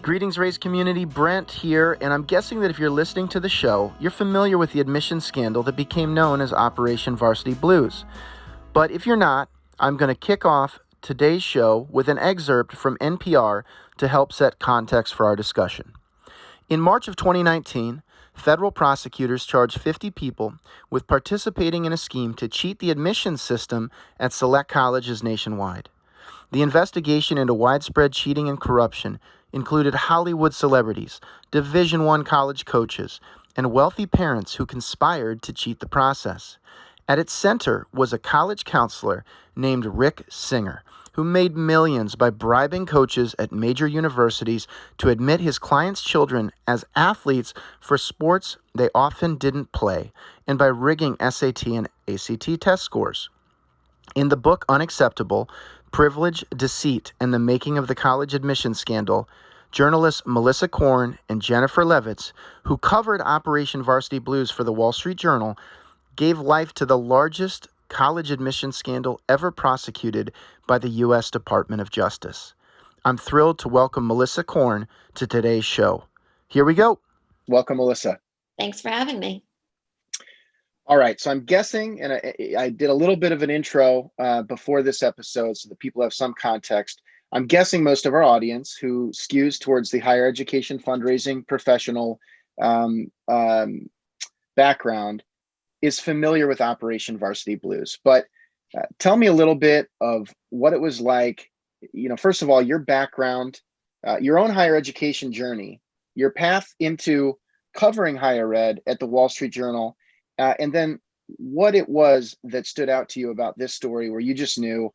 Greetings, Race community. Brent here, and I'm guessing that if you're listening to the show, you're familiar with the admissions scandal that became known as Operation Varsity Blues. But if you're not, I'm going to kick off today's show with an excerpt from NPR to help set context for our discussion. In March of 2019, federal prosecutors charged 50 people with participating in a scheme to cheat the admissions system at select colleges nationwide. The investigation into widespread cheating and corruption included Hollywood celebrities, Division I college coaches, and wealthy parents who conspired to cheat the process. At its center was a college counselor named Rick Singer, who made millions by bribing coaches at major universities to admit his clients' children as athletes for sports they often didn't play, and by rigging SAT and ACT test scores. In the book Unacceptable, Privilege, Deceit, and the Making of the College Admissions Scandal, journalists Melissa Korn and Jennifer Levitz, who covered Operation Varsity Blues for the Wall Street Journal, gave life to the largest college admissions scandal ever prosecuted by the U.S. Department of Justice. I'm thrilled to welcome Melissa Korn to today's show. Here we go. Welcome, Melissa. Thanks for having me. All right, so I'm guessing, and I did a little bit of an intro before this episode so that people have some context. I'm guessing most of our audience who skews towards the higher education fundraising professional background is familiar with Operation Varsity Blues. But tell me a little bit of what it was like, first of all, your background, your own higher education journey, your path into covering higher ed at the Wall Street Journal, and then what it was that stood out to you about this story where you just knew,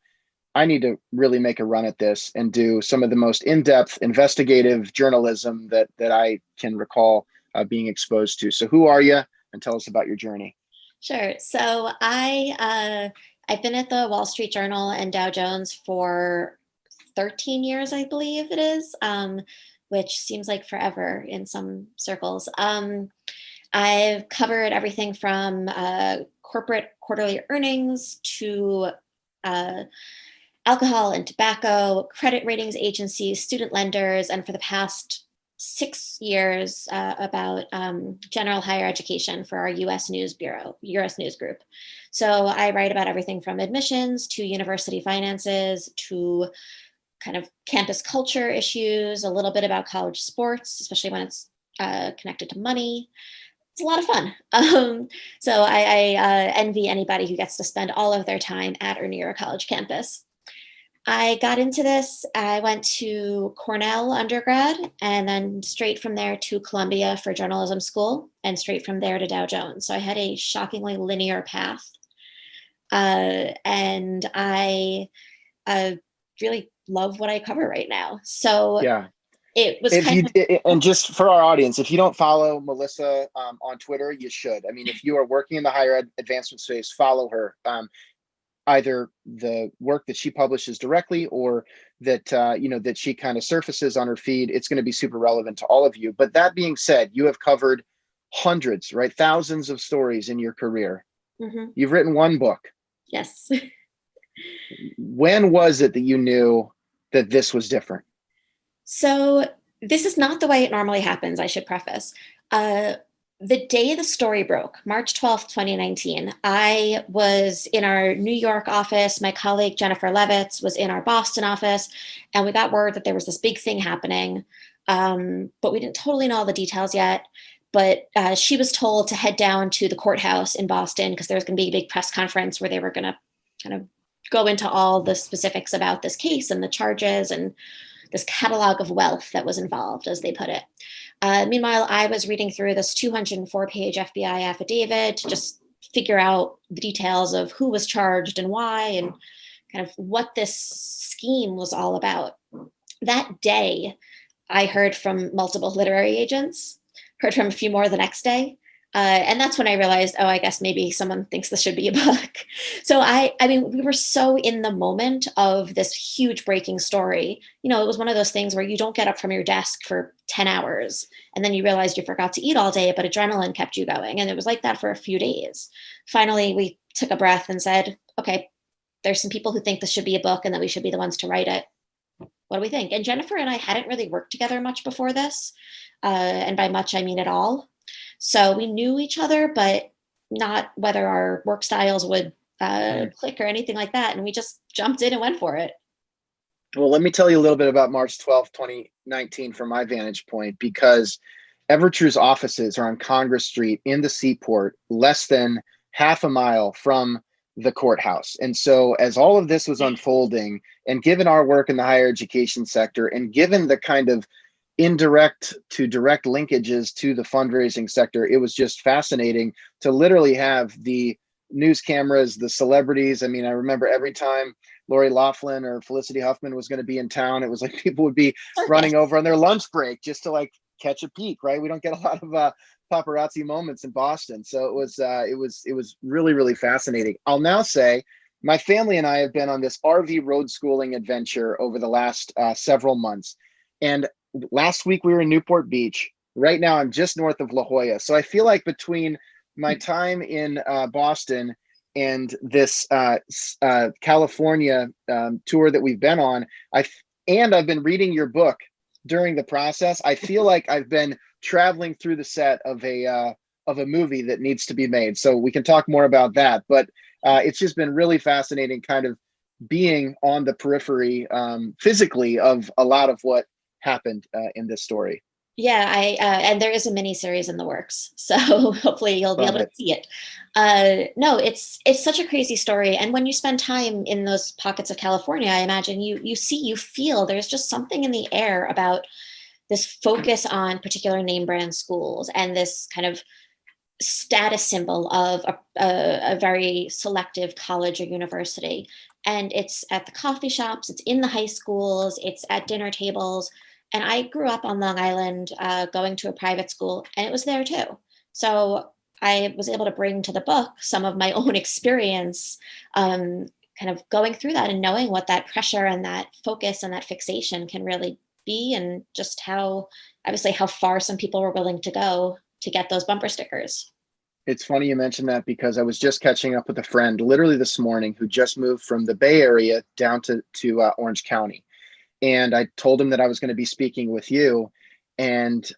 I need to really make a run at this and do some of the most in-depth investigative journalism that I can recall being exposed to. So who are you, and tell us about your journey? Sure. So I've been at the Wall Street Journal and Dow Jones for 13 years, I believe it is, which seems like forever in some circles. I've covered everything from corporate quarterly earnings to alcohol and tobacco, credit ratings agencies, student lenders, and for the past 6 years about general higher education for our U.S. News Bureau, U.S. News Group. So I write about everything from admissions to university finances to kind of campus culture issues, a little bit about college sports, especially when it's connected to money. It's a lot of fun. So I envy anybody who gets to spend all of their time at or near a college campus. I got into this, I went to Cornell undergrad, and then straight from there to Columbia for journalism school, and straight from there to Dow Jones. So I had a shockingly linear path. And I really love what I cover right now. So yeah. It was and just for our audience, if you don't follow Melissa on Twitter, you should. I mean, if you are working in the higher ed advancement space, follow her. Either the work that she publishes directly or that that she kind of surfaces on her feed. It's going to be super relevant to all of you. But that being said, you have covered hundreds, right? Thousands of stories in your career. Mm-hmm. You've written one book. Yes. When was it that you knew that this was different? So this is not the way it normally happens, I should preface. The day the story broke, March 12th, 2019, I was in our New York office. My colleague, Jennifer Levitz, was in our Boston office, and we got word that there was this big thing happening, but we didn't totally know all the details yet. But she was told to head down to the courthouse in Boston because there was going to be a big press conference where they were going to kind of go into all the specifics about this case and the charges and this catalog of wealth that was involved, as they put it. Meanwhile, I was reading through this 204-page FBI affidavit to just figure out the details of who was charged and why and kind of what this scheme was all about. That day, I heard from multiple literary agents, heard from a few more the next day. And that's when I realized, oh, I guess maybe someone thinks this should be a book. So I mean, we were so in the moment of this huge breaking story. It was one of those things where you don't get up from your desk for 10 hours and then you realized you forgot to eat all day, but adrenaline kept you going. And it was like that for a few days. Finally, we took a breath and said, okay, there's some people who think this should be a book and that we should be the ones to write it. what do we think? And Jennifer and I hadn't really worked together much before this. And by much, I mean at all. So we knew each other, but not whether our work styles would click or anything like that. And we just jumped in and went for it. Well, let me tell you a little bit about March 12th, 2019 from my vantage point, because Evertrue's offices are on Congress Street in the Seaport, less than half a mile from the courthouse. And so as all of this was unfolding, and given our work in the higher education sector, and given the kind of indirect to direct linkages to the fundraising sector, it was just fascinating to literally have the news cameras, the celebrities. I mean, I remember every time Lori Loughlin or Felicity Huffman was going to be in town, it was like people would be running over on their lunch break just to like catch a peek, right? We don't get a lot of paparazzi moments in Boston. So it was really, really fascinating. I'll now say my family and I have been on this RV road schooling adventure over the last several months. And last week we were in Newport Beach. Right now I'm just north of La Jolla. So I feel like between my time in Boston and this California tour that we've been on, I've been reading your book during the process. I feel like I've been traveling through the set of a movie that needs to be made. So we can talk more about that. But it's just been really fascinating, kind of being on the periphery physically of a lot of what happened in this story. Yeah, and there is a mini series in the works, so hopefully you'll be able to see it. No, it's such a crazy story, and when you spend time in those pockets of California, I imagine you see, you feel there's just something in the air about this focus on particular name brand schools and this kind of status symbol of a very selective college or university. And it's at the coffee shops, it's in the high schools, it's at dinner tables. And I grew up on Long Island, going to a private school, and it was there too. So I was able to bring to the book some of my own experience, kind of going through that and knowing what that pressure and that focus and that fixation can really be, and just how, obviously, how far some people were willing to go to get those bumper stickers. It's funny you mentioned that, because I was just catching up with a friend literally this morning who just moved from the Bay Area down to Orange County. And I told him that I was going to be speaking with you. And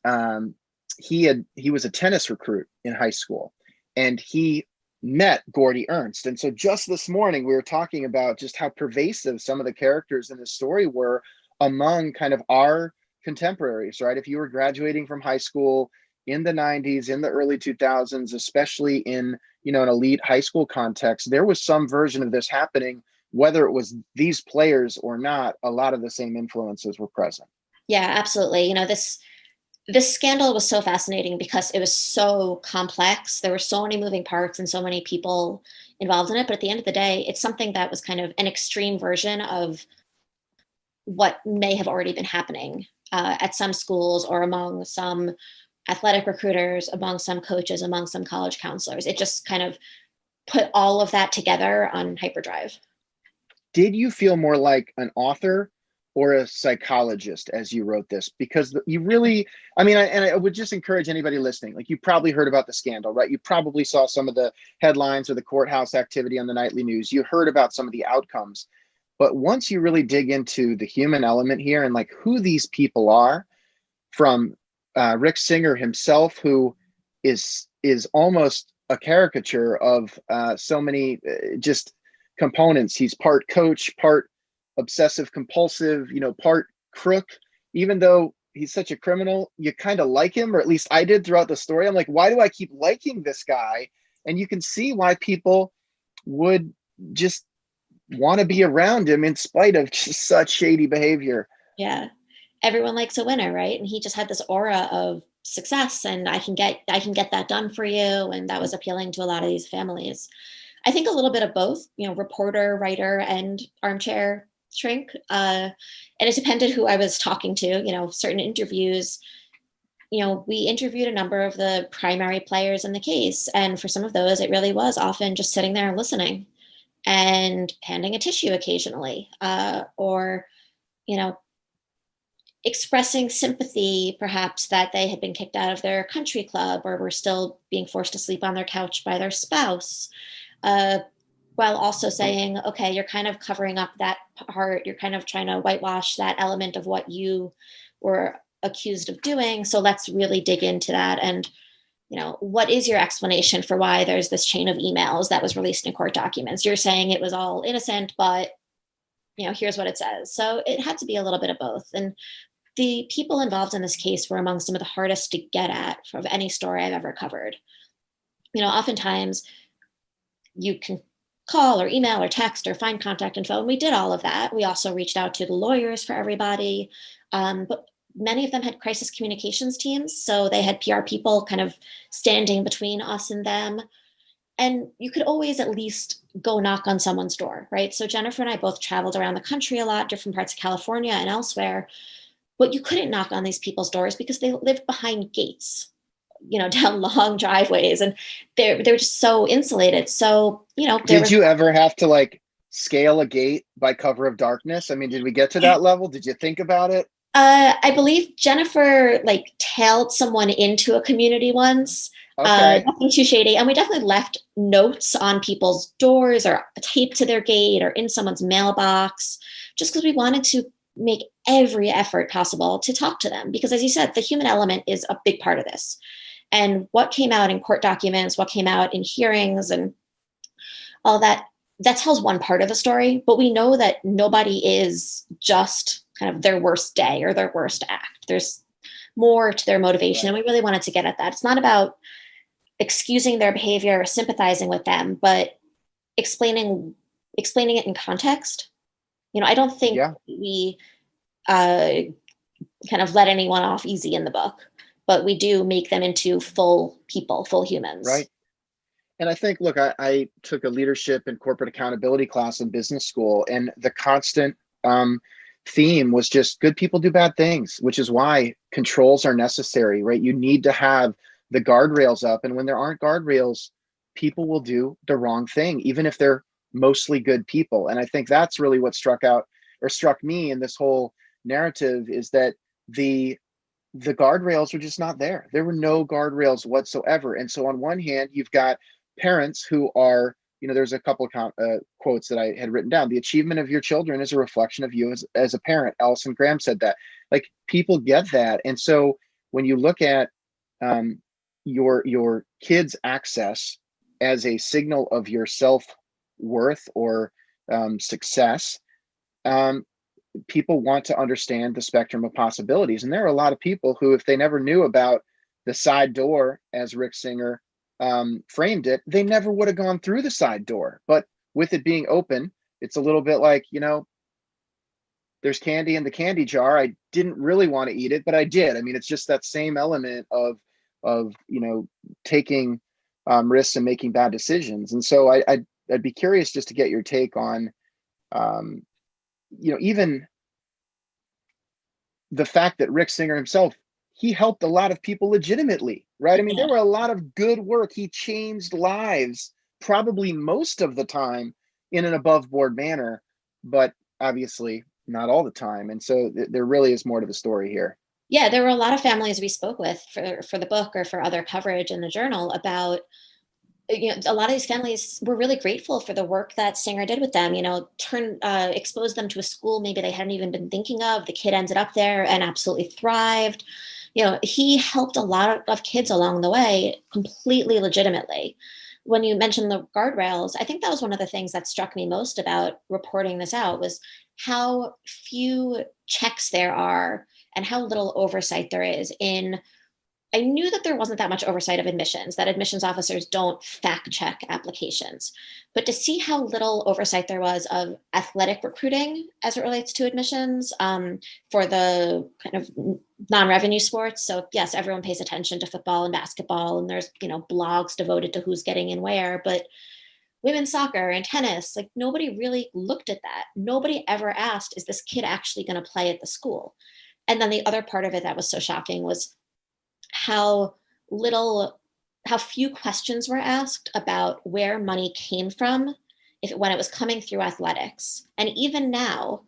he was a tennis recruit in high school, and he met Gordy Ernst. And so just this morning, we were talking about just how pervasive some of the characters in the story were among kind of our contemporaries, right? If you were graduating from high school in the 90s, in the early 2000s, especially in, an elite high school context, there was some version of this happening. Whether it was these players or not, a lot of the same influences were present. Yeah, absolutely. This scandal was so fascinating because it was so complex. There were so many moving parts and so many people involved in it. But at the end of the day, it's something that was kind of an extreme version of what may have already been happening at some schools, or among some athletic recruiters, among some coaches, among some college counselors. It just kind of put all of that together on hyperdrive. Did you feel more like an author or a psychologist as you wrote this? Because you really, I would just encourage anybody listening, like, you probably heard about the scandal, right? You probably saw some of the headlines or the courthouse activity on the nightly news. You heard about some of the outcomes. But once you really dig into the human element here and like who these people are, from Rick Singer himself, who is almost a caricature of so many just components. He's part coach, part obsessive compulsive, part crook. Even though he's such a criminal, you kind of like him, or at least I did throughout the story. I'm like, why do I keep liking this guy? And you can see why people would just want to be around him in spite of just such shady behavior. Yeah. Everyone likes a winner, right? And he just had this aura of success, and I can get that done for you. And that was appealing to a lot of these families. I think a little bit of both, reporter, writer, and armchair shrink. And it depended who I was talking to. Certain interviews, we interviewed a number of the primary players in the case. And for some of those, it really was often just sitting there and listening and handing a tissue occasionally, or, expressing sympathy, perhaps, that they had been kicked out of their country club or were still being forced to sleep on their couch by their spouse. while also saying, okay, you're kind of covering up that part. You're kind of trying to whitewash that element of what you were accused of doing. So let's really dig into that. And, what is your explanation for why there's this chain of emails that was released in court documents? You're saying it was all innocent, but, here's what it says. So it had to be a little bit of both. And the people involved in this case were among some of the hardest to get at of any story I've ever covered. Oftentimes you can call or email or text or find contact info. And we did all of that. We also reached out to the lawyers for everybody. But many of them had crisis communications teams. So they had PR people kind of standing between us and them. And you could always at least go knock on someone's door, right? So Jennifer and I both traveled around the country a lot, different parts of California and elsewhere. But you couldn't knock on these people's doors because they lived behind gates, down long driveways, and they were just so insulated. So, there Did was you ever have to like scale a gate by cover of darkness? I mean, did we get to that level? Did you think about it? I believe Jennifer like tailed someone into a community once. Okay. Nothing too shady. And we definitely left notes on people's doors or taped to their gate or in someone's mailbox, just because we wanted to make every effort possible to talk to them. Because as you said, the human element is a big part of this. And what came out in court documents, what came out in hearings and all that, that tells one part of the story. But we know that nobody is just kind of their worst day or their worst act. There's more to their motivation. And we really wanted to get at that. It's not about excusing their behavior or sympathizing with them, but explaining it in context. I don't think we kind of let anyone off easy in the book, but we do make them into full people, full humans. Right. And I think, look, I took a leadership and corporate accountability class in business school, and the constant theme was just good people do bad things, which is why controls are necessary, right? You need to have the guardrails up. And when there aren't guardrails, people will do the wrong thing, even if they're mostly good people. And I think that's really what struck me in this whole narrative, is that the guardrails were just not there. There were no guardrails whatsoever. And so on one hand, you've got parents who are, there's a couple of quotes that I had written down. The achievement of your children is a reflection of you as a parent. Alison Graham said that. Like, people get that. And so when you look at your kids' access as a signal of your self-worth or success, people want to understand the spectrum of possibilities. And there are a lot of people who, if they never knew about the side door, as Rick Singer framed it, they never would have gone through the side door. But with it being open, it's a little bit like, there's candy in the candy jar. I didn't really want to eat it, but I did. I mean, it's just that same element of taking risks and making bad decisions. And so I'd be curious just to get your take on, even the fact that Rick Singer himself, he helped a lot of people legitimately, right? I mean, there were a lot of good work. He changed lives probably most of the time in an above board manner, but obviously not all the time. And so there really is more to the story here. Yeah, there were a lot of families we spoke with for the book or for other coverage in the journal about, a lot of these families were really grateful for the work that Singer did with them, exposed them to a school maybe they hadn't even been thinking of. The kid ended up there and absolutely thrived. He helped a lot of kids along the way completely legitimately. When you mentioned the guardrails, I think that was one of the things that struck me most about reporting this out, was how few checks there are and how little oversight there is in. I knew that there wasn't that much oversight of admissions, that admissions officers don't fact check applications. But to see how little oversight there was of athletic recruiting as it relates to admissions for the kind of non-revenue sports. So yes, everyone pays attention to football and basketball, and there's, blogs devoted to who's getting in where, but women's soccer and tennis, like, nobody really looked at that. Nobody ever asked, is this kid actually going to play at the school? And then the other part of it that was so shocking was how few questions were asked about where money came from when it was coming through athletics. And even now,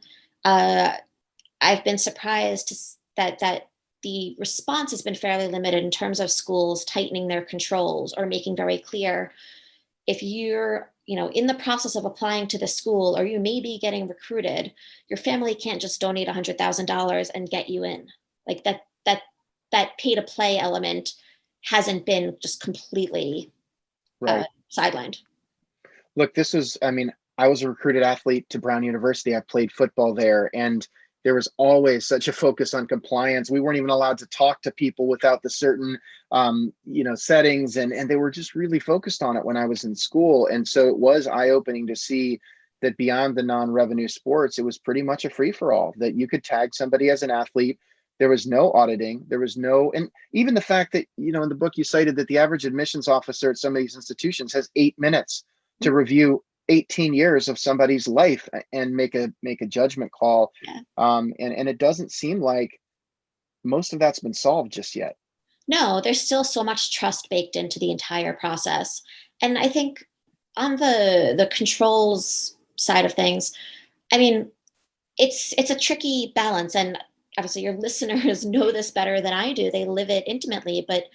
I've been surprised that the response has been fairly limited in terms of schools tightening their controls or making very clear, if you're, in the process of applying to the school, or you may be getting recruited, your family can't just donate $100,000 and get you in. Like that pay to play element hasn't been just completely Right. sidelined. Look, I was a recruited athlete to Brown University. I played football there, and there was always such a focus on compliance. We weren't even allowed to talk to people without the certain, settings, and they were just really focused on it when I was in school. And so it was eye-opening to see that beyond the non-revenue sports, it was pretty much a free-for-all, that you could tag somebody as an athlete. There was no auditing. There was no, and even the fact that, in the book you cited that the average admissions officer at some of these institutions has 8 minutes to review 18 years of somebody's life and make a judgment call. Yeah. And it doesn't seem like most of that's been solved just yet. No, there's still so much trust baked into the entire process. And I think on the controls side of things, I mean, it's a tricky balance. And obviously your listeners know this better than I do. They live it intimately, but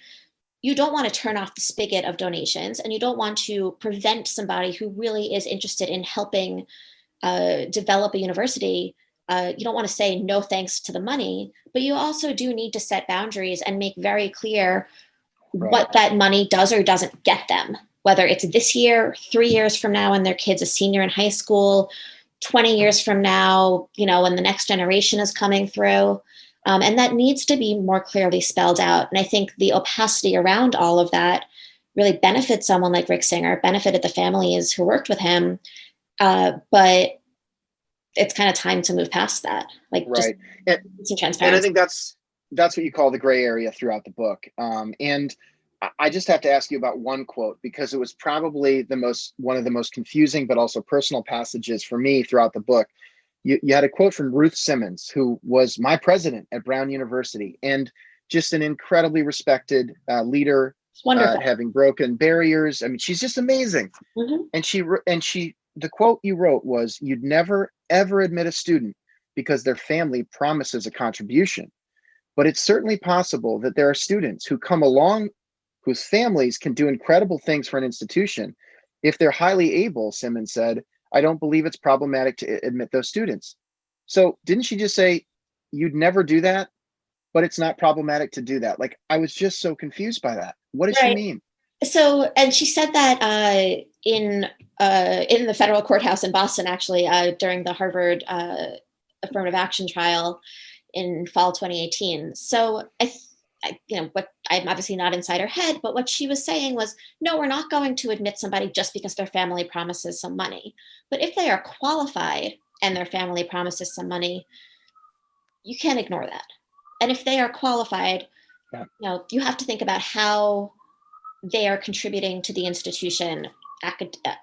you don't want to turn off the spigot of donations, and you don't want to prevent somebody who really is interested in helping develop a university. You don't want to say no thanks to the money, but you also do need to set boundaries and make very clear what that money does or doesn't get them, whether it's this year, 3 years from now when their kid's a senior in high school, 20 years from now, when the next generation is coming through. And that needs to be more clearly spelled out. And I think the opacity around all of that really benefited someone like Rick Singer, benefited the families who worked with him. But it's kind of time to move past that. Like, right. Just some transparency. And I think that's what you call the gray area throughout the book. And I just have to ask you about one quote, because it was probably one of the most confusing, but also personal passages for me throughout the book. You had a quote from Ruth Simmons, who was my president at Brown University, and just an incredibly respected leader, having broken barriers. I mean, she's just amazing. Mm-hmm. And the quote you wrote was, "You'd never, ever admit a student because their family promises a contribution. But it's certainly possible that there are students who come along whose families can do incredible things for an institution. If they're highly able," Simmons said, "I don't believe it's problematic to admit those students." So didn't she just say, you'd never do that, but it's not problematic to do that? Like, I was just so confused by that. What does she mean? So, and she said that in the federal courthouse in Boston, actually, during the Harvard affirmative action trial in fall 2018. So I'm obviously not inside her head, but what she was saying was, no, we're not going to admit somebody just because their family promises some money. But if they are qualified and their family promises some money, you can't ignore that. And if they are qualified, you have to think about how they are contributing to the institution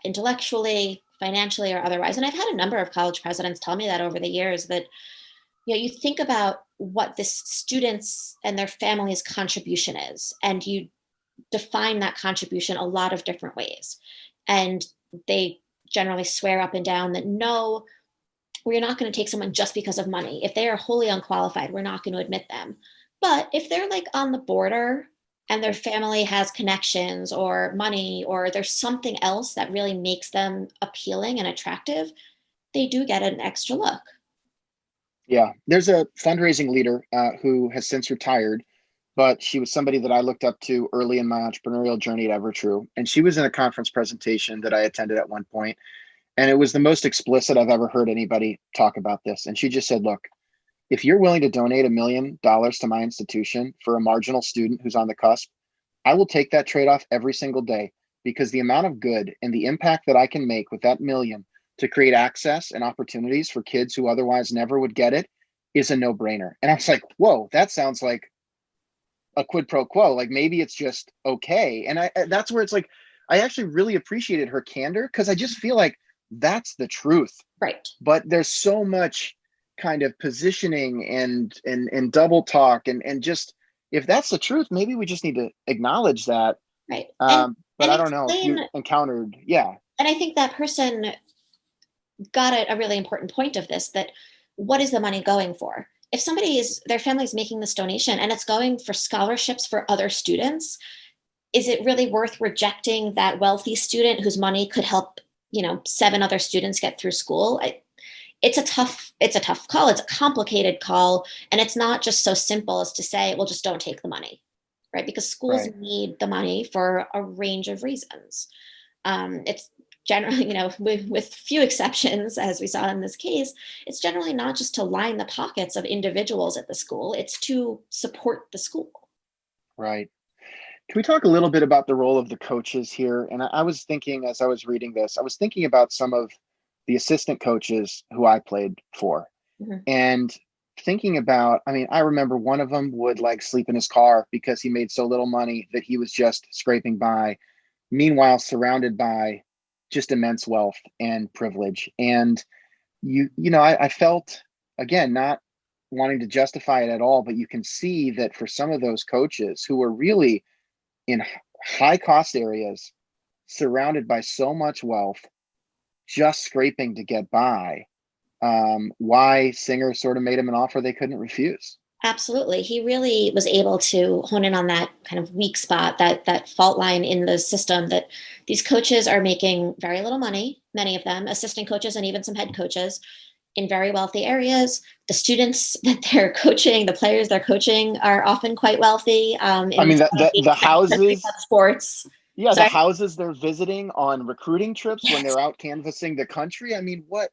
intellectually, financially, or otherwise. And I've had a number of college presidents tell me that over the years, that you think about what the students and their families' contribution is, and you define that contribution a lot of different ways. And they generally swear up and down that, no, we're not going to take someone just because of money. If they are wholly unqualified, we're not going to admit them. But if they're like on the border and their family has connections or money, or there's something else that really makes them appealing and attractive, they do get an extra look. Yeah, there's a fundraising leader who has since retired, but she was somebody that I looked up to early in my entrepreneurial journey at Evertrue. And she was in a conference presentation that I attended at one point, and it was the most explicit I've ever heard anybody talk about this. And she just said, look, if you're willing to donate $1 million to my institution for a marginal student who's on the cusp, I will take that trade-off every single day, because the amount of good and the impact that I can make with that million to create access and opportunities for kids who otherwise never would get it is a no-brainer. And I was like, whoa, that sounds like a quid pro quo. Like, maybe it's just okay. And that's where it's like, I actually really appreciated her candor, because I just feel like that's the truth. Right. But there's so much kind of positioning and double talk, and just, if that's the truth, maybe we just need to acknowledge that. Right. But I don't know if you encountered, And I think that person got a really important point of this, that what is the money going for? If their family's making this donation and it's going for scholarships for other students, is it really worth rejecting that wealthy student whose money could help, 7 other students get through school? It's a tough call. It's a complicated call. And it's not just so simple as to say, well, just don't take the money, right? Because schools Right. need the money for a range of reasons. It's generally, with few exceptions, as we saw in this case, it's generally not just to line the pockets of individuals at the school, it's to support the school. Right. Can we talk a little bit about the role of the coaches here? And I was thinking, as I was reading this, I was thinking about some of the assistant coaches who I played for, Mhm. and thinking about, I mean, I remember one of them would like sleep in his car because he made so little money that he was just scraping by, meanwhile surrounded by just immense wealth and privilege. And I felt, again, not wanting to justify it at all, but you can see that for some of those coaches who were really in high cost areas, surrounded by so much wealth, just scraping to get by, why Singer sort of made him an offer they couldn't refuse. Absolutely. He really was able to hone in on that kind of weak spot, that fault line in the system, that these coaches are making very little money, many of them, assistant coaches and even some head coaches in very wealthy areas. The students that they're coaching, the players they're coaching are often quite wealthy I in mean, some of these the country houses, club sports. yeah, the Sorry? houses they're visiting on recruiting trips when Yes. they're out canvassing the country. I mean, what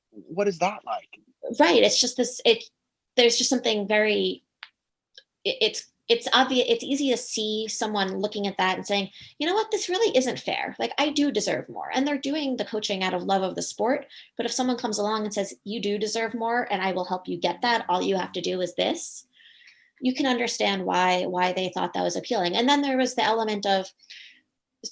is that like? Right. It's just there's just something very it's obvious. It's easy to see someone looking at that and saying, you know what, this really isn't fair. Like, I do deserve more, and they're doing the coaching out of love of the sport. But if someone comes along and says, you do deserve more and I will help you get that, all you have to do is this, you can understand why they thought that was appealing. And then there was the element of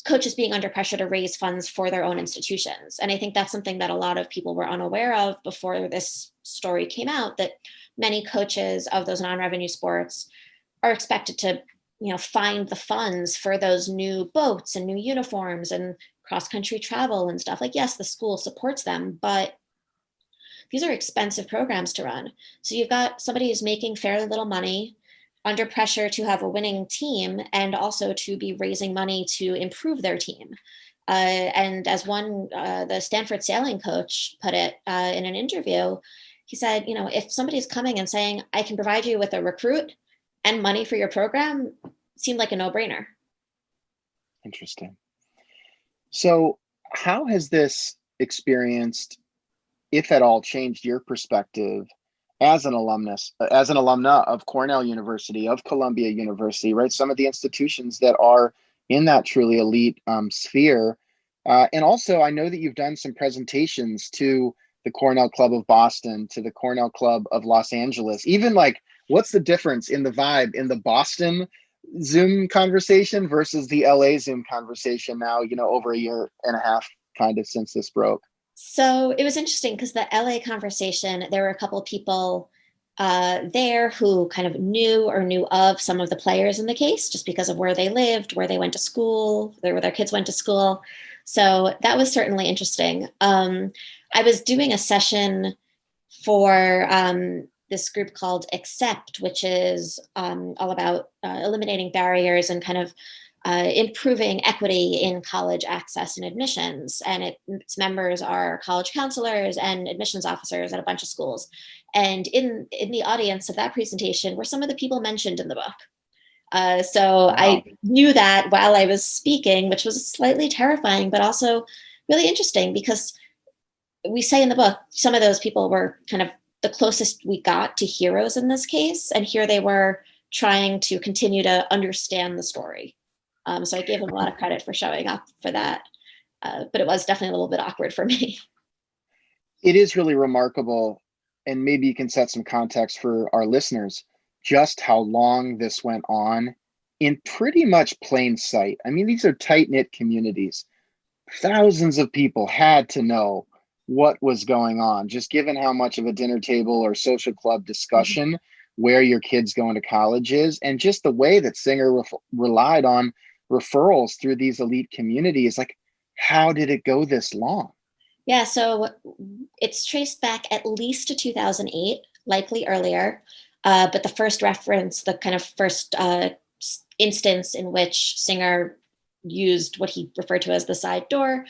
coaches being under pressure to raise funds for their own institutions. And I think that's something that a lot of people were unaware of before this story came out, that many coaches of those non-revenue sports are expected to, find the funds for those new boats and new uniforms and cross-country travel and stuff. Like, yes, the school supports them, but these are expensive programs to run. So you've got somebody who's making fairly little money, under pressure to have a winning team, and also to be raising money to improve their team. And as the Stanford sailing coach put it in an interview, he said, if somebody's coming and saying, I can provide you with a recruit and money for your program, seemed like a no-brainer. Interesting. So, how has this experience, if at all, changed your perspective as an as an alumna of Cornell University, of Columbia University, right? Some of the institutions that are in that truly elite sphere. And also, I know that you've done some presentations to the Cornell Club of Boston, to the Cornell Club of Los Angeles. Even like, what's the difference in the vibe in the Boston Zoom conversation versus the LA Zoom conversation now, over a year and a half kind of since this broke? So it was interesting because the LA conversation, there were a couple of people there who kind of knew or knew of some of the players in the case just because of where they lived, where they went to school, where their kids went to school. So that was certainly interesting. I was doing a session for this group called Accept, which is all about eliminating barriers and kind of improving equity in college access and admissions. And its members are college counselors and admissions officers at a bunch of schools. And in the audience of that presentation were some of the people mentioned in the book. So I Wow. knew that while I was speaking, which was slightly terrifying, but also really interesting because we say in the book, some of those people were kind of the closest we got to heroes in this case. And here they were trying to continue to understand the story. So I gave them a lot of credit for showing up for that. But it was definitely a little bit awkward for me. It is really remarkable, and maybe you can set some context for our listeners, just how long this went on in pretty much plain sight. I mean, these are tight knit communities. Thousands of people had to know what was going on, just given how much of a dinner table or social club discussion where your kids going to college is, and just the way that Singer relied on referrals through these elite communities. Like, how did it go this long? Yeah, so it's traced back at least to 2008, likely earlier. But the first reference, the kind of first instance in which Singer used what he referred to as the side door,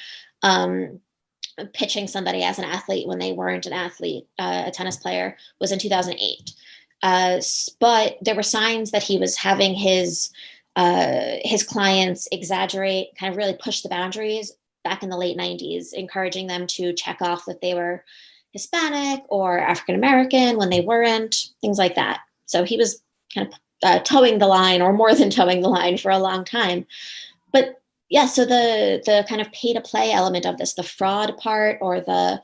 pitching somebody as an athlete when they weren't an athlete, a tennis player, was in 2008. But there were signs that he was having his clients exaggerate, kind of really push the boundaries back in the late 90s, encouraging them to check off that they were Hispanic or African American when they weren't, things like that. So he was kind of towing the line, or more than towing the line, for a long time. But yeah, so the kind of pay to play element of this, the fraud part or the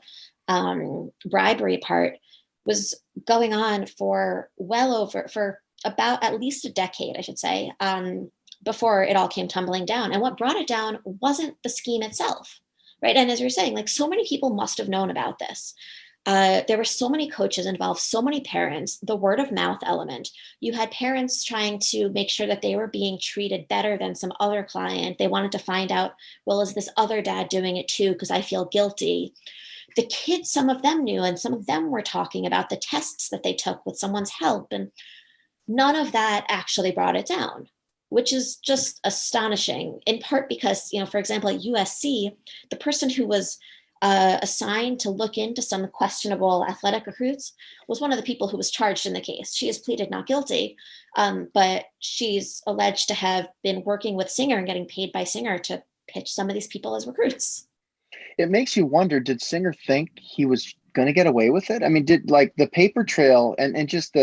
bribery part, was going on for about at least a decade, I should say, before it all came tumbling down. And what brought it down wasn't the scheme itself, right? And as you're saying, like, so many people must have known about this. There were so many coaches involved, so many parents, the word of mouth element. You had parents trying to make sure that they were being treated better than some other client. They wanted to find out, well, is this other dad doing it too? Because I feel guilty. The kids, some of them knew, and some of them were talking about the tests that they took with someone's help. And none of that actually brought it down, which is just astonishing, in part because, for example, at USC, the person who was assigned to look into some questionable athletic recruits was one of the people who was charged in the case. She has pleaded not guilty, but she's alleged to have been working with Singer and getting paid by Singer to pitch some of these people as recruits. It makes you wonder, did Singer think he was going to get away with it? I mean, did, like, the paper trail and just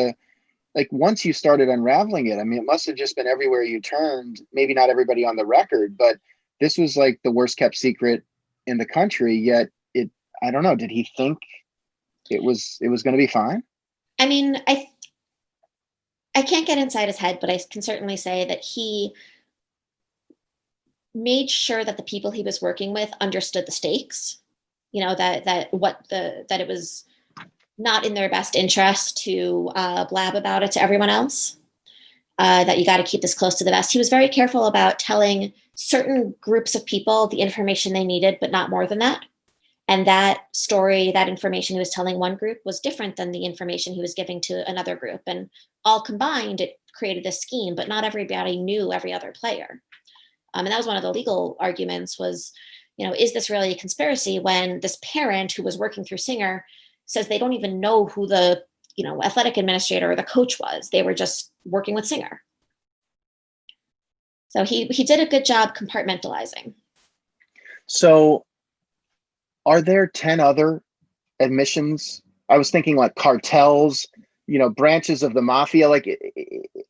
once you started unraveling it, I mean, it must have just been everywhere you turned, maybe not everybody on the record, but this was like the worst kept secret in the country. Yet I don't know, did he think it was going to be fine? I mean, I can't get inside his head, but I can certainly say that he made sure that the people he was working with understood the stakes, that it was not in their best interest to blab about it to everyone else, that you got to keep this close to the vest. He was very careful about telling certain groups of people the information they needed, but not more than that. And that story, that information he was telling one group was different than the information he was giving to another group. And all combined, it created this scheme, but not everybody knew every other player. And that was one of the legal arguments was, is this really a conspiracy when this parent who was working through Singer says they don't even know who the, athletic administrator or the coach was. They were just working with Singer. So he did a good job compartmentalizing. So are there 10 other admissions? I was thinking like cartels, branches of the mafia. Like,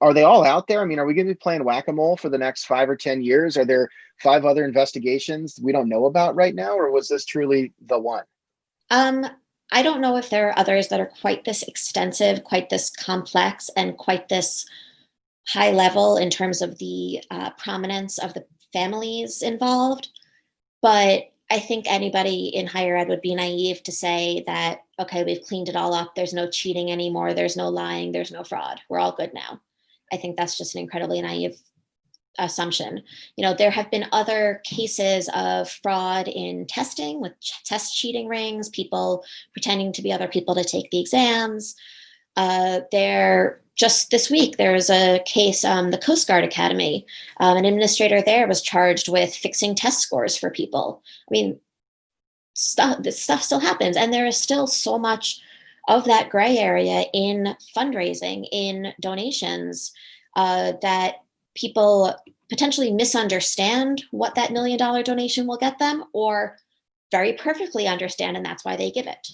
are they all out there? I mean, are we going to be playing whack-a-mole for the next 5 or 10 years? Are there 5 other investigations we don't know about right now? Or was this truly the one? I don't know if there are others that are quite this extensive, quite this complex, and quite this high level in terms of the prominence of the families involved. But I think anybody in higher ed would be naive to say that, okay, we've cleaned it all up. There's no cheating anymore. There's no lying. There's no fraud. We're all good now. I think that's just an incredibly naive assumption. There have been other cases of fraud in testing with test cheating rings, people pretending to be other people to take the exams. Just this week, there was a case, the Coast Guard Academy, an administrator there was charged with fixing test scores for people. I mean, this stuff still happens. And there is still so much of that gray area in fundraising, in donations, that people potentially misunderstand what that $1 million donation will get them, or very perfectly understand, and that's why they give it.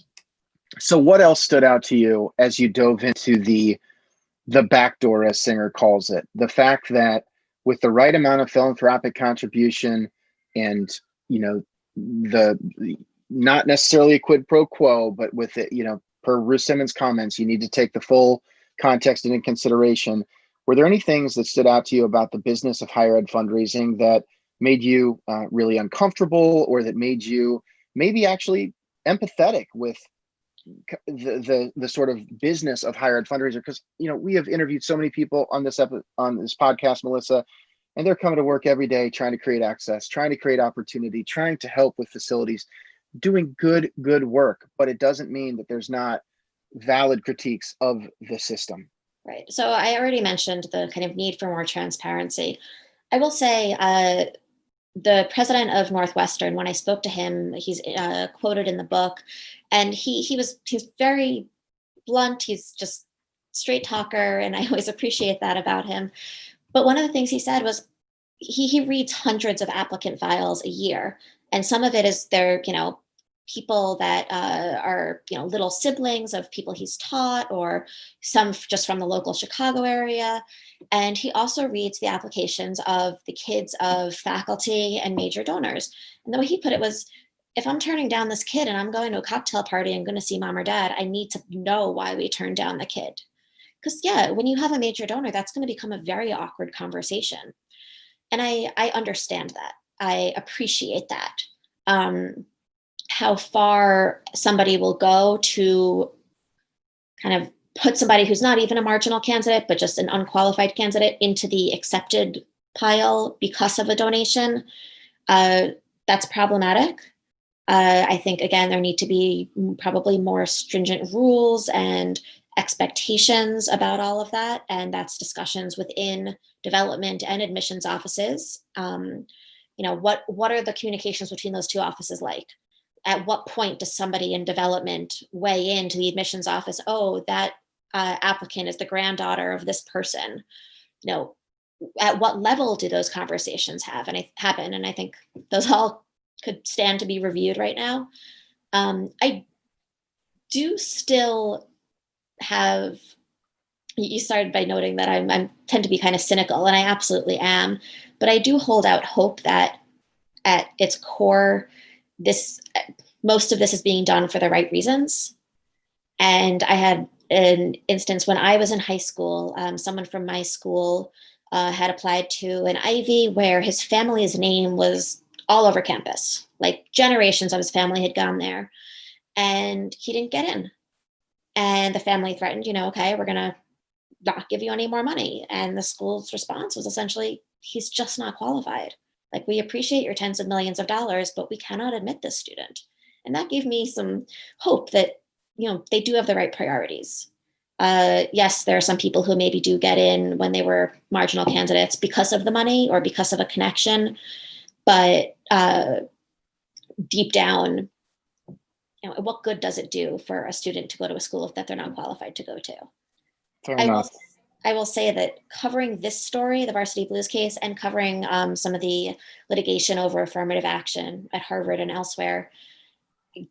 So what else stood out to you as you dove into the backdoor, as Singer calls it? The fact that with the right amount of philanthropic contribution and, the not necessarily a quid pro quo, but with it, per Ruth Simmons' comments, you need to take the full context into consideration. Were there any things that stood out to you about the business of higher ed fundraising that made you really uncomfortable, or that made you maybe actually empathetic with the sort of business of higher ed fundraiser? Because we have interviewed so many people on this podcast, Melissa, and they're coming to work every day trying to create access, trying to create opportunity, trying to help with facilities, doing good work. But it doesn't mean that there's not valid critiques of the system. Right. So I already mentioned the kind of need for more transparency. I will say the president of Northwestern, when I spoke to him, he's quoted in the book, and he's very blunt. He's just straight talker, and I always appreciate that about him. But one of the things he said was he reads hundreds of applicant files a year, and some of it is their, people that are, little siblings of people he's taught, or some just from the local Chicago area. And he also reads the applications of the kids of faculty and major donors. And the way he put it was, if I'm turning down this kid and I'm going to a cocktail party and going to see mom or dad, I need to know why we turned down the kid. Because, yeah, when you have a major donor, that's going to become a very awkward conversation. And I understand that. I appreciate that. How far somebody will go to kind of put somebody who's not even a marginal candidate, but just an unqualified candidate into the accepted pile because of a donation, that's problematic. I think, again, there need to be probably more stringent rules and expectations about all of that. And that's discussions within development and admissions offices. What are the communications between those two offices like? At what point does somebody in development weigh into the admissions office? Oh, that applicant is the granddaughter of this person. At what level do those conversations happen? And I think those all could stand to be reviewed right now. I do still have, you started by noting that I tend to be kind of cynical, and I absolutely am, but I do hold out hope that at its core, most of this is being done for the right reasons. And I had an instance when I was in high school, someone from my school had applied to an Ivy where his family's name was all over campus, like generations of his family had gone there, and he didn't get in. And the family threatened, okay, we're going to not give you any more money. And the school's response was essentially, he's just not qualified. Like, we appreciate your tens of millions of dollars, but we cannot admit this student. And that gave me some hope that, they do have the right priorities. Yes, there are some people who maybe do get in when they were marginal candidates because of the money or because of a connection. But deep down, what good does it do for a student to go to a school that they're not qualified to go to? Fair enough. I will say that covering this story, the Varsity Blues case, and covering some of the litigation over affirmative action at Harvard and elsewhere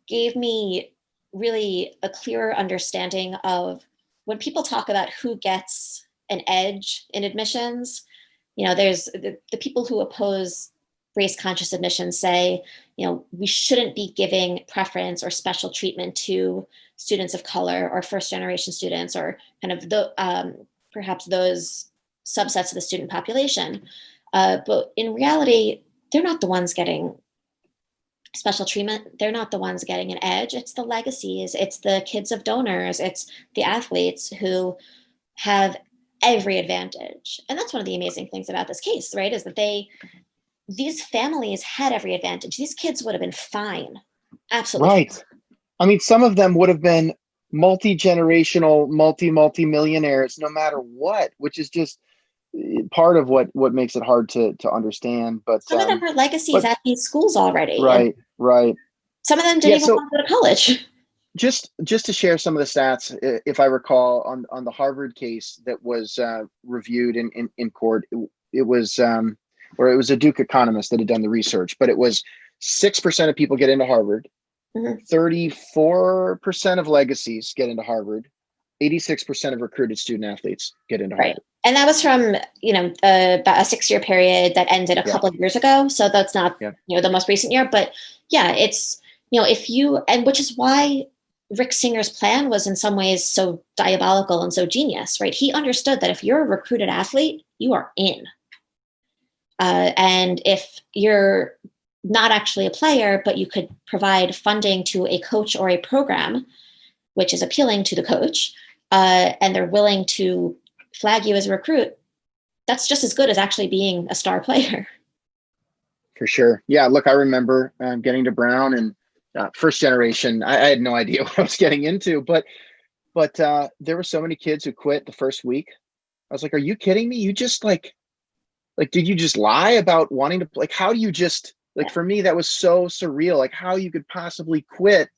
gave me really a clearer understanding of when people talk about who gets an edge in admissions. There's the people who oppose race-conscious admissions say, we shouldn't be giving preference or special treatment to students of color or first-generation students, or kind of perhaps those subsets of the student population. But in reality, they're not the ones getting special treatment. They're not the ones getting an edge. It's the legacies. It's the kids of donors. It's the athletes who have every advantage. And that's one of the amazing things about this case, right? Is that these families had every advantage. These kids would have been fine. Absolutely. Right. Fine. I mean, some of them would have been multi-generational, multi-millionaires, no matter what, which is just part of what makes it hard to understand. But some of them are legacies at these schools already. Right. Some of them didn't even want to go to college. Just to share some of the stats, if I recall, on the Harvard case that was reviewed in court, it was or it was a Duke economist that had done the research, but it was 6% of people get into Harvard, 34% of legacies get into Harvard, 86% of recruited student athletes get into Harvard. And that was from, about a 6-year period that ended a couple of years ago. So that's not, the most recent year, but yeah, it's, and which is why Rick Singer's plan was in some ways so diabolical and so genius, right? He understood that if you're a recruited athlete, you are in. And if you're not actually a player, but you could provide funding to a coach or a program, which is appealing to the coach, and they're willing to flag you as a recruit, that's just as good as actually being a star player. For sure. Yeah, look, I remember getting to Brown and first generation. I had no idea what I was getting into, but there were so many kids who quit the first week. I was like, are you kidding me? You just like, did you just lie about wanting to, like, how do you just, like, for me, that was so surreal, like how you could possibly quit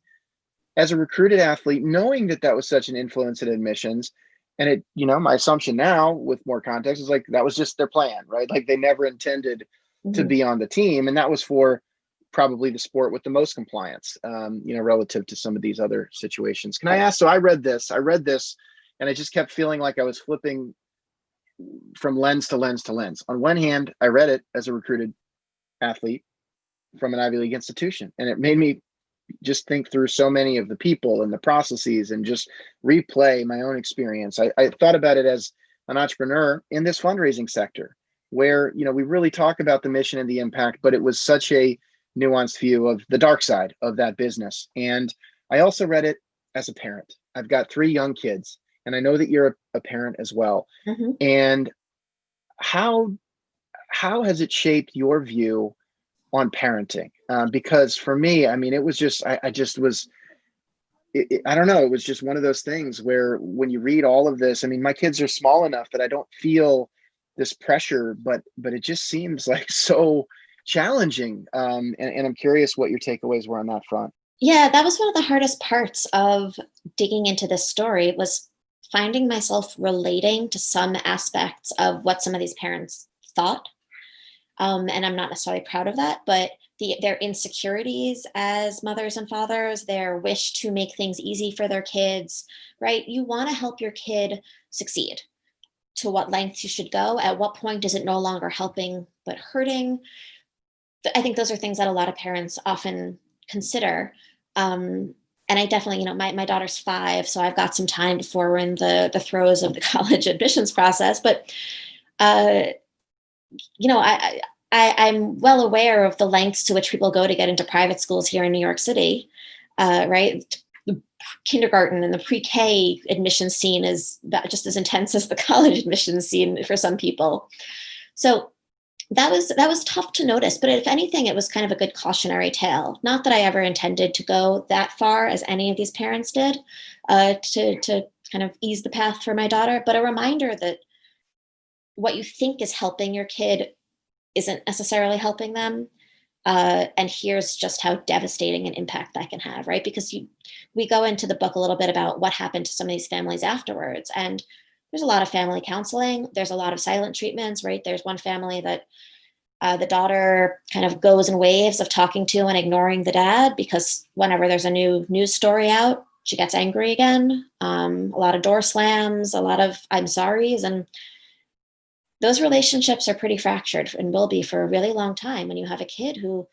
as a recruited athlete, knowing that that was such an influence in admissions. And it, my assumption now with more context is like, that was just their plan, right? Like they never intended to Mhm. be on the team. And that was for probably the sport with the most compliance, relative to some of these other situations. Can I ask, so I read this and I just kept feeling like I was flipping from lens to lens to lens. On one hand, I read it as a recruited athlete from an Ivy League institution, and it made me just think through so many of the people and the processes and just replay my own experience. I thought about it as an entrepreneur in this fundraising sector where, we really talk about the mission and the impact, but it was such a nuanced view of the dark side of that business. And I also read it as a parent. I've got 3 young kids, and I know that you're a parent as well. Mhm. And how has it shaped your view on parenting? Because for me, I mean, it was just, I just was, I don't know. It was just one of those things where when you read all of this, I mean, my kids are small enough that I don't feel this pressure, but it just seems like so challenging. And I'm curious what your takeaways were on that front. Yeah, that was one of the hardest parts of digging into this story was finding myself relating to some aspects of what some of these parents thought. And I'm not necessarily proud of that, but their insecurities as mothers and fathers, their wish to make things easy for their kids, right? You want to help your kid succeed. To what lengths you should go, at what point is it no longer helping but hurting? I think those are things that a lot of parents often consider. And I definitely, my daughter's 5, so I've got some time before we're in the throes of the college admissions process. But uh, I'm well aware of the lengths to which people go to get into private schools here in New York City, right? The kindergarten and the pre-K admissions scene is just as intense as the college admissions scene for some people. So that was tough to notice, but if anything, it was kind of a good cautionary tale. Not that I ever intended to go that far, as any of these parents did, to kind of ease the path for my daughter, but a reminder that what you think is helping your kid isn't necessarily helping them. And here's just how devastating an impact that can have, right? Because we go into the book a little bit about what happened to some of these families afterwards. And there's a lot of family counseling. There's a lot of silent treatments, right? There's one family that the daughter kind of goes in waves of talking to and ignoring the dad because whenever there's a new news story out, she gets angry again. A lot of door slams, a lot of I'm sorries. And those relationships are pretty fractured and will be for a really long time when you have a kid who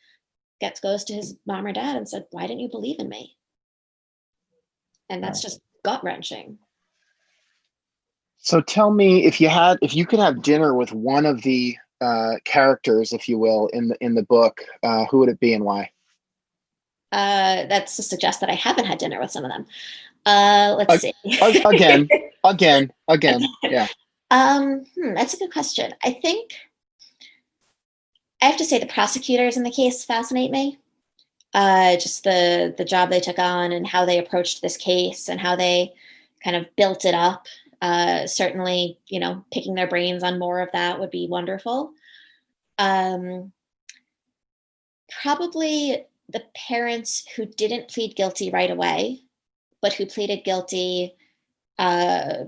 goes to his mom or dad and said, "Why didn't you believe in me?" And that's Right. just gut wrenching. So tell me, if you could have dinner with one of the characters, if you will, in the book, who would it be and why? That's to suggest that I haven't had dinner with some of them. Let's Uh, see. again, again. Yeah. That's a good question. I think I have to say the prosecutors in the case fascinate me. Just the job they took on and how they approached this case and how they kind of built it up. Certainly, picking their brains on more of that would be wonderful. Um, Probably the parents who didn't plead guilty right away, but who pleaded guilty uh,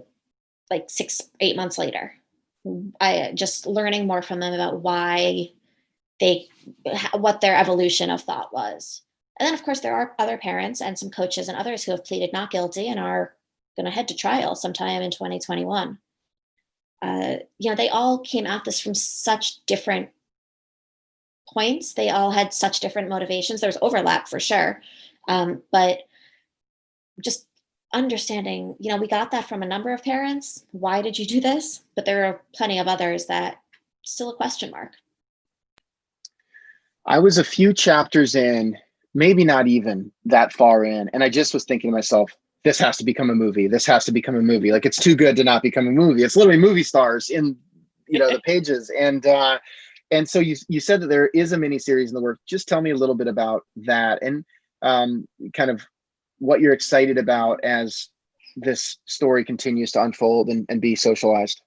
like 6, 8 months later. I just learning more from them about why they what their evolution of thought was. And then of course there are other parents and some coaches and others who have pleaded not guilty and are going to head to trial sometime in 2021. They all came at this from such different points. They all had such different motivations. There's overlap for sure, but just understanding, we got that from a number of parents. Why did you do this? But there are plenty of others that still a question mark. I was a few chapters in, maybe not even that far in, and I just was thinking to myself, this has to become a movie. This has to become a movie. Like, it's too good to not become a movie. It's literally movie stars in the pages. And so you said that there is a miniseries in the work. Just tell me a little bit about that and kind of what you're excited about as this story continues to unfold and be socialized.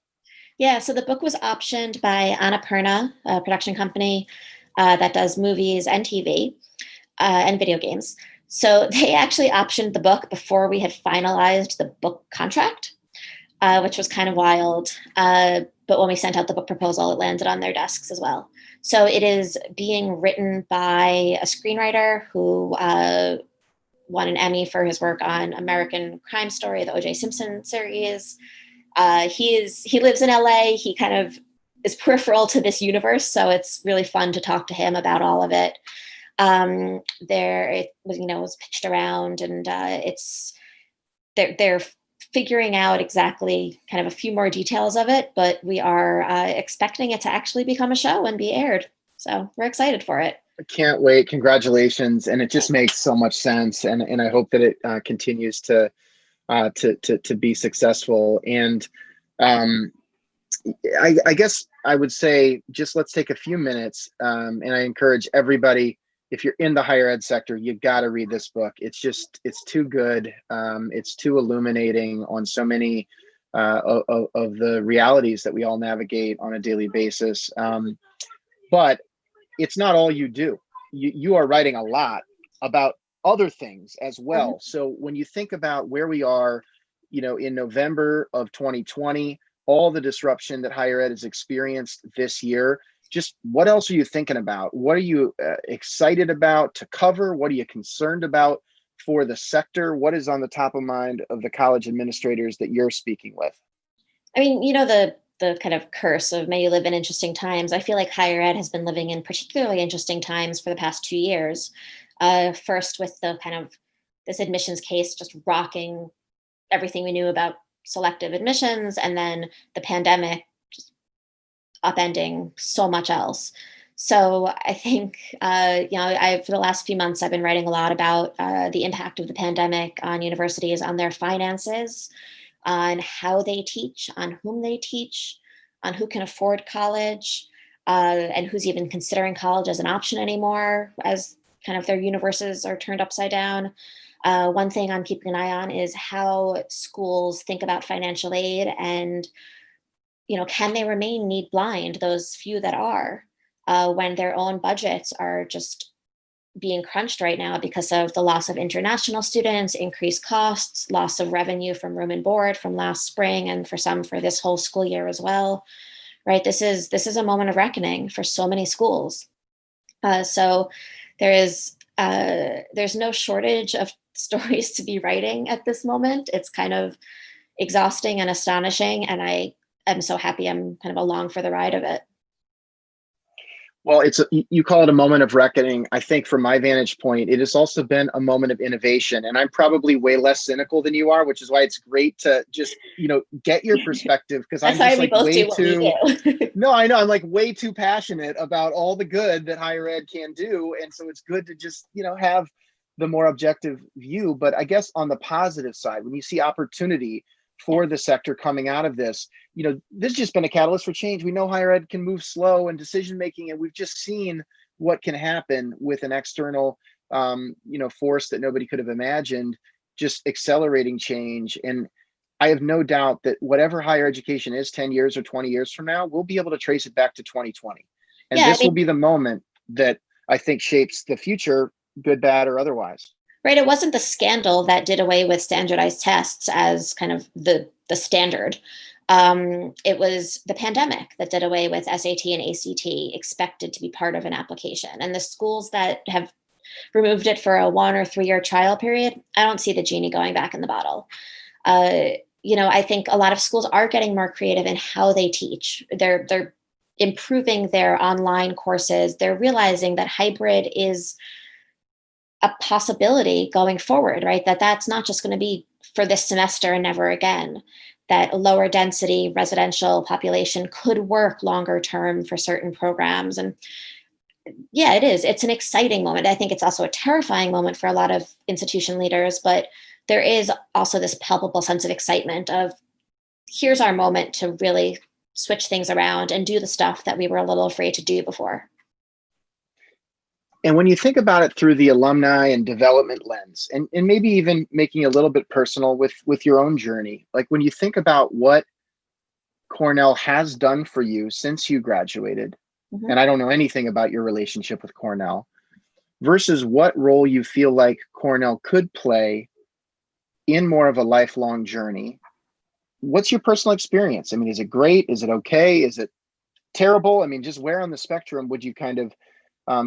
Yeah, so the book was optioned by Annapurna, a production company that does movies and TV and video games. So they actually optioned the book before we had finalized the book contract, which was kind of wild. But when we sent out the book proposal, it landed on their desks as well. So it is being written by a screenwriter who won an Emmy for his work on American Crime Story, the O.J. Simpson series. He lives in LA. He kind of is peripheral to this universe, so it's really fun to talk to him about all of it. There, it was, was pitched around, and they're figuring out exactly kind of a few more details of it, but we are expecting it to actually become a show and be aired. So we're excited for it. I can't wait. Congratulations. And it just makes so much sense. And I hope that it continues to be successful. And I guess I would say, just let's take a few minutes. And I encourage everybody, if you're in the higher ed sector, you got to read this book. It's too good. It's too illuminating on so many of the realities that we all navigate on a daily basis. But it's not all you do. You are writing a lot about other things as well. So when you think about where we are, in November of 2020, all the disruption that higher ed has experienced this year, just what else are you thinking about? What are you excited about to cover? What are you concerned about for the sector? What is on the top of mind of the college administrators that you're speaking with? I mean, the kind of curse of may you live in interesting times. I feel like higher ed has been living in particularly interesting times for the past 2 years. First with the kind of this admissions case just rocking everything we knew about selective admissions, and then the pandemic just upending so much else. So I think, for the last few months, I've been writing a lot about the impact of the pandemic on universities, on their finances, on how they teach, on whom they teach, on who can afford college, and who's even considering college as an option anymore, as kind of their universes are turned upside down. One thing I'm keeping an eye on is how schools think about financial aid, and can they remain need blind, those few that are, when their own budgets are just being crunched right now because of the loss of international students, increased costs, loss of revenue from room and board from last spring, and for some for this whole school year as well. Right, this is a moment of reckoning for so many schools. So there's no shortage of stories to be writing at this moment. It's kind of exhausting and astonishing, and I am so happy I'm kind of along for the ride of it. Well, you call it a moment of reckoning. I think from my vantage point, it has also been a moment of innovation. And I'm probably way less cynical than you are, which is why it's great to just, get your perspective, because I'm just like way too, no, I know I'm like way too passionate about all the good that higher ed can do. And so it's good to just, have the more objective view. But I guess on the positive side, when you see opportunity for the sector coming out of this, this has just been a catalyst for change. We know higher ed can move slow in decision making, and we've just seen what can happen with an external force that nobody could have imagined, just accelerating change. And I have no doubt that whatever higher education is 10 years or 20 years from now, we'll be able to trace it back to 2020. And this will be the moment that I think shapes the future, good, bad, or otherwise. Right. It wasn't the scandal that did away with standardized tests as kind of the standard. It was the pandemic that did away with SAT and ACT expected to be part of an application. And the schools that have removed it for a 1 or 3 year trial period, I don't see the genie going back in the bottle. I think a lot of schools are getting more creative in how they teach. They're improving their online courses. They're realizing that hybrid is a possibility going forward, right? That's not just going to be for this semester and never again. That a lower density residential population could work longer term for certain programs. And yeah, it is. It's an exciting moment. I think it's also a terrifying moment for a lot of institution leaders, but there is also this palpable sense of excitement of here's our moment to really switch things around and do the stuff that we were a little afraid to do before. And when you think about it through the alumni and development lens, and maybe even making a little bit personal with your own journey, like when you think about what Cornell has done for you since you graduated, Mhm. and I don't know anything about your relationship with Cornell, versus what role you feel like Cornell could play in more of a lifelong journey. What's your personal experience? I mean, is it great? Is it okay? Is it terrible? I mean, just where on the spectrum would you kind of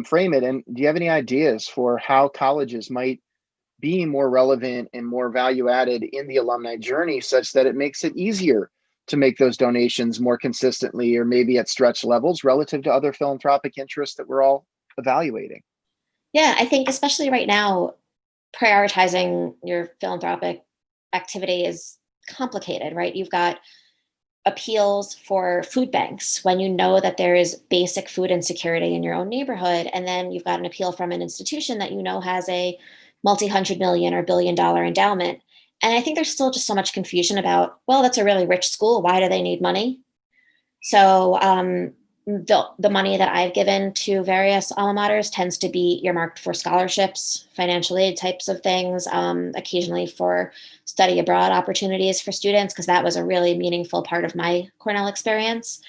frame it? And do you have any ideas for how colleges might be more relevant and more value added in the alumni journey such that it makes it easier to make those donations more consistently or maybe at stretch levels relative to other philanthropic interests that we're all evaluating? Yeah, I think especially right now, prioritizing your philanthropic activity is complicated, right? You've got appeals for food banks when you know that there is basic food insecurity in your own neighborhood. And then you've got an appeal from an institution that you know has a multi-hundred million or billion-dollar endowment. And I think there's still just so much confusion about, well, that's a really rich school. Why do they need money? So the money that I've given to various alma maters tends to be earmarked for scholarships, financial aid types of things, occasionally for study abroad opportunities for students, because that was a really meaningful part of my Cornell experience.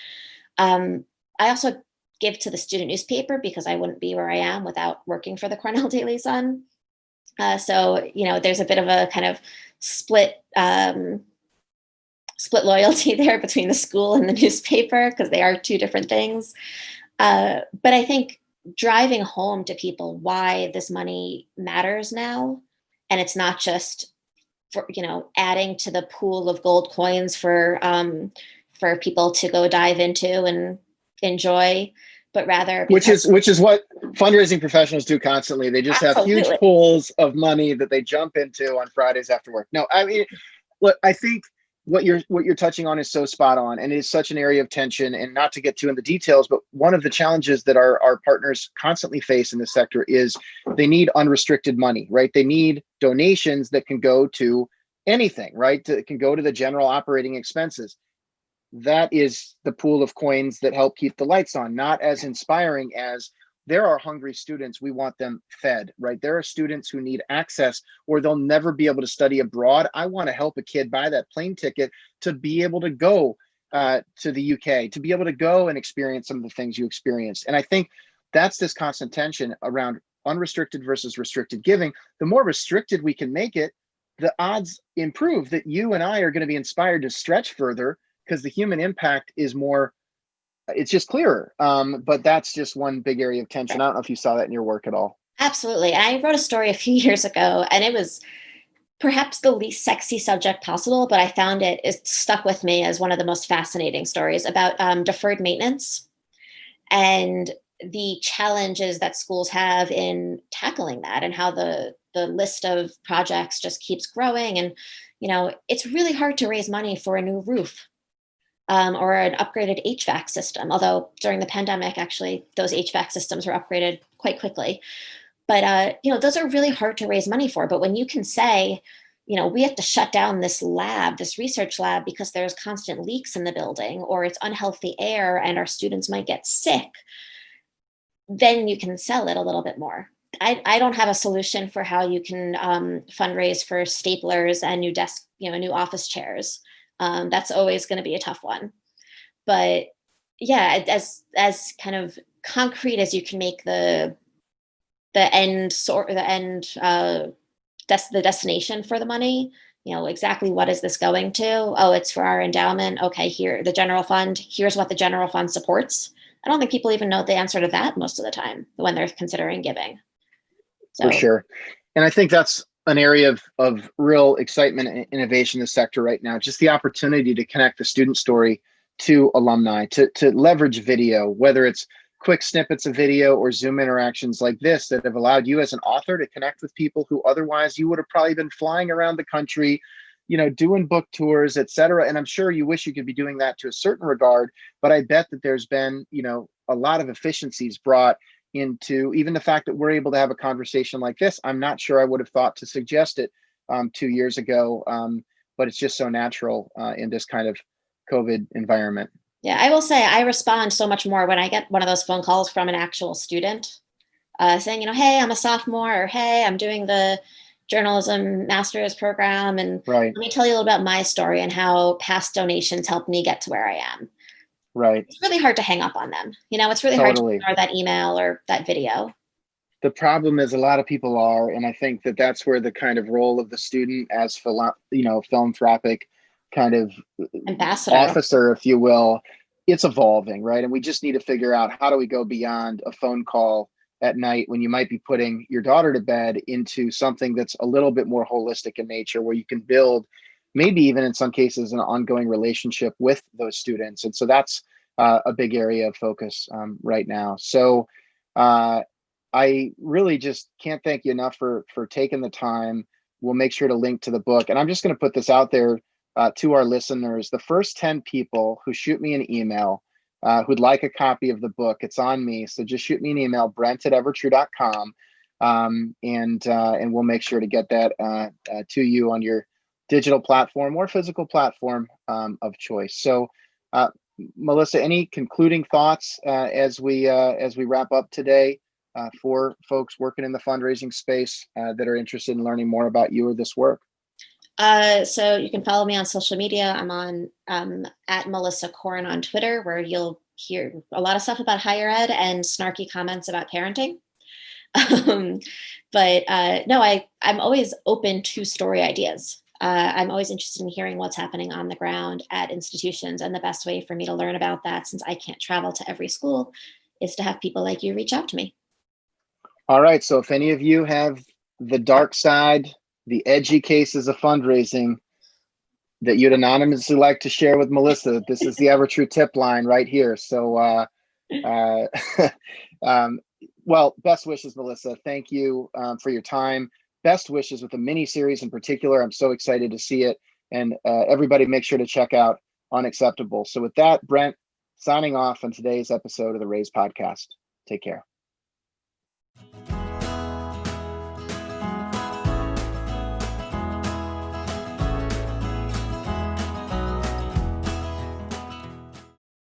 I also give to the student newspaper because I wouldn't be where I am without working for the Cornell Daily Sun. So, there's a bit of a kind of split loyalty there between the school and the newspaper because they are two different things. But I think driving home to people why this money matters now, and it's not just for adding to the pool of gold coins for people to go dive into and enjoy, but rather Which is what fundraising professionals do constantly. They just have huge absolutely. pools of money that they jump into on Fridays after work. No, I mean, look, I think what you're touching on is so spot on, and it is such an area of tension. And not to get too into details, but one of the challenges that our partners constantly face in this sector is they need unrestricted money, right? They need donations that can go to anything, right? That can go to the general operating expenses. That is the pool of coins that help keep the lights on, not as inspiring as there are hungry students. We want them fed, right? There are students who need access or they'll never be able to study abroad. I want to help a kid buy that plane ticket to be able to go to the UK, to be able to go and experience some of the things you experienced. And I think that's this constant tension around unrestricted versus restricted giving. The more restricted we can make it, the odds improve that you and I are going to be inspired to stretch further because the human impact is more, it's just clearer. But that's just one big area of tension. I don't know if you saw that in your work at all. Absolutely. I wrote a story a few years ago, and it was perhaps the least sexy subject possible, but I found it stuck with me as one of the most fascinating stories about deferred maintenance and the challenges that schools have in tackling that, and how the list of projects just keeps growing. And it's really hard to raise money for a new roof, or an upgraded HVAC system. Although during the pandemic, actually, those HVAC systems were upgraded quite quickly. But those are really hard to raise money for. But when you can say, we have to shut down this lab, this research lab, because there's constant leaks in the building, or it's unhealthy air and our students might get sick, then you can sell it a little bit more. I don't have a solution for how you can fundraise for staplers and new desk, new office chairs. That's always going to be a tough one. But yeah, as kind of concrete as you can make the the destination for the money, exactly what is this going to? Oh, it's for our endowment. Okay, here, the general fund, here's what the general fund supports. I don't think people even know the answer to that most of the time when they're considering giving. For So sure. And I think that's an area of real excitement and innovation in the sector right now. Just the opportunity to connect the student story to alumni, to leverage video, whether it's quick snippets of video or Zoom interactions like this that have allowed you as an author to connect with people who otherwise you would have probably been flying around the country, doing book tours, et cetera. And I'm sure you wish you could be doing that to a certain regard, but I bet that there's been, a lot of efficiencies brought into even the fact that we're able to have a conversation like this. I'm not sure I would have thought to suggest it 2 years ago, but it's just so natural in this kind of COVID environment. yeah, I will say I respond so much more when I get one of those phone calls from an actual student saying, hey, I'm a sophomore, or hey, I'm doing the journalism master's program. And Right. let me tell you a little about my story and how past donations helped me get to where I am. Right. It's really hard to hang up on them. It's really hard to ignore that email or that video. The problem is a lot of people are, and I think that that's where the kind of role of the student as philanthropic kind of ambassador, officer, if you will, it's evolving, right? And we just need to figure out, how do we go beyond a phone call at night when you might be putting your daughter to bed into something that's a little bit more holistic in nature, where you can build, maybe even in some cases, an ongoing relationship with those students. And so that's a big area of focus right now. So I really just can't thank you enough for taking the time. We'll make sure to link to the book. And I'm just going to put this out there to our listeners. The first 10 people who shoot me an email who'd like a copy of the book, it's on me. So just shoot me an email, brent@evertrue.com. And we'll make sure to get that to you on your digital platform or physical platform of choice. So Melissa, any concluding thoughts as we wrap up today? For folks working in the fundraising space that are interested in learning more about you or this work? So you can follow me on social media. I'm on at Melissa Korn on Twitter, where you'll hear a lot of stuff about higher ed and snarky comments about parenting. But I'm always open to story ideas. I'm always interested in hearing what's happening on the ground at institutions. And the best way for me to learn about that, since I can't travel to every school, is to have people like you reach out to me. All right. So if any of you have the dark side, the edgy cases of fundraising that you'd anonymously like to share with Melissa, this is the EverTrue tip line right here. So, well, best wishes, Melissa. Thank you for your time. Best wishes with the miniseries in particular. I'm so excited to see it. And everybody make sure to check out Unacceptable. So with that, Brent, signing off on today's episode of the Raise Podcast. Take care.